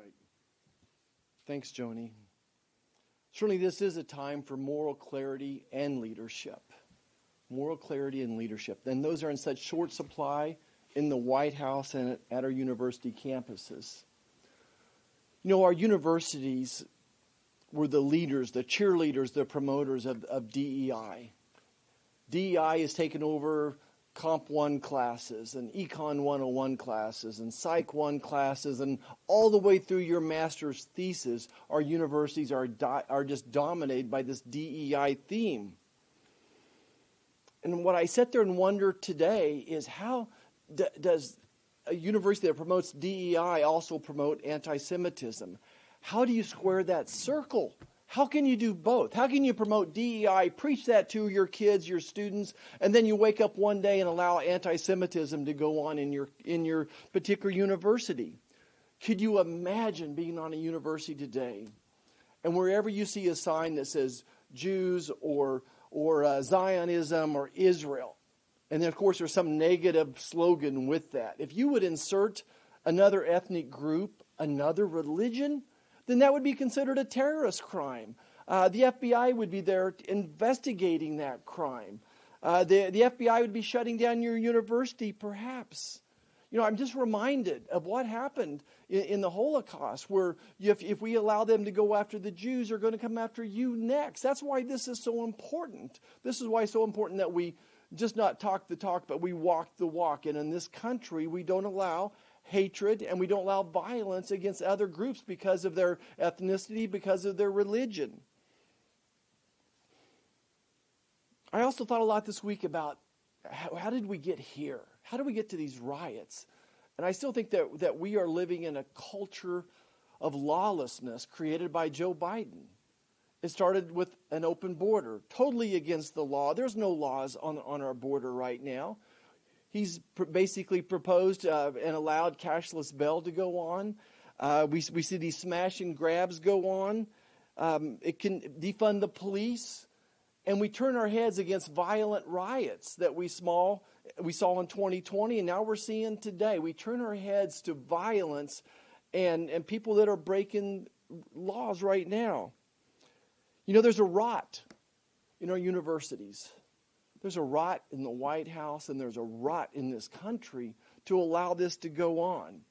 right. Thanks, Joni. Certainly this is a time for moral clarity and leadership. Moral clarity and leadership. And those are in such short supply in the White House and at our university campuses. You know, our universities were the leaders, the cheerleaders, the promoters of DEI. DEI has taken over Comp 1 classes and Econ 101 classes and Psych 1 classes, and all the way through your master's thesis, our universities are just dominated by this DEI theme. And what I sit there and wonder today is how does a university that promotes DEI also promote anti-Semitism? How do you square that circle? How can you do both? How can you promote DEI, preach that to your kids, your students, and then you wake up one day and allow anti-Semitism to go on in your particular university? Could you imagine being on a university today, and wherever you see a sign that says Jews or Zionism or Israel, and then of course there's some negative slogan with that. If you would insert another ethnic group, another religion, then that would be considered a terrorist crime. The FBI would be there investigating that crime. The FBI would be shutting down your university, perhaps. You know, I'm just reminded of what happened in the Holocaust, where if we allow them to go after the Jews, they're going to come after you next. That's why this is so important. This is why it's so important that we just not talk the talk, but we walk the walk. And in this country, we don't allow hatred, and we don't allow violence against other groups because of their ethnicity, because of their religion. I also thought a lot this week about how did we get here? How did we get to these riots? And I still think that we are living in a culture of lawlessness created by Joe Biden. It started with an open border, totally against the law. There's no laws on our border right now. He's basically proposed and allowed cashless bail to go on. We see these smash and grabs go on. It can defund the police. And we turn our heads against violent riots that we saw in 2020, and now we're seeing today. We turn our heads to violence and people that are breaking laws right now. You know, there's a rot in our universities. There's a rot in the White House, and there's a rot in this country to allow this to go on.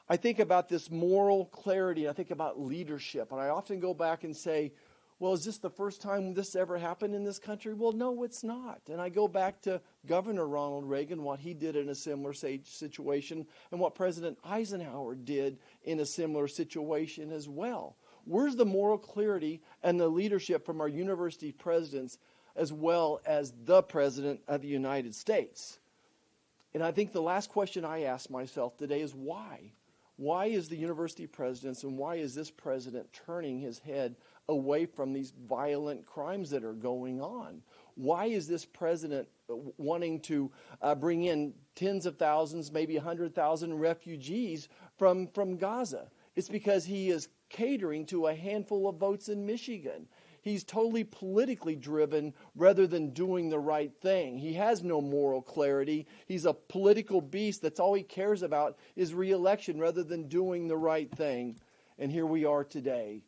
I think about this moral clarity. I think about leadership. And I often go back and say, well, is this the first time this ever happened in this country? Well, no, it's not. And I go back to Governor Ronald Reagan, what he did in a similar situation, and what President Eisenhower did in a similar situation as well. Where's the moral clarity and the leadership from our university presidents as well as the President of the United States? And I think the last question I ask myself today is why? Why is the university presidents and why is this president turning his head away from these violent crimes that are going on? Why is this president wanting to bring in tens of thousands, maybe 100,000 refugees from Gaza? It's because he is catering to a handful of votes in Michigan. He's totally politically driven rather than doing the right thing. He has no moral clarity. He's a political beast. That's all he cares about is re-election rather than doing the right thing. And here we are today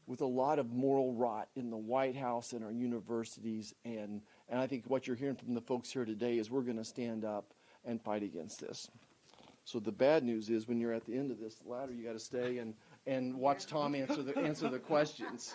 with a lot of moral rot in the White House and our universities. And I think what you're hearing from the folks here today is we're going to stand up and fight against this. So the bad news is when you're at the end of this ladder, you got to stay and watch Tom answer the questions.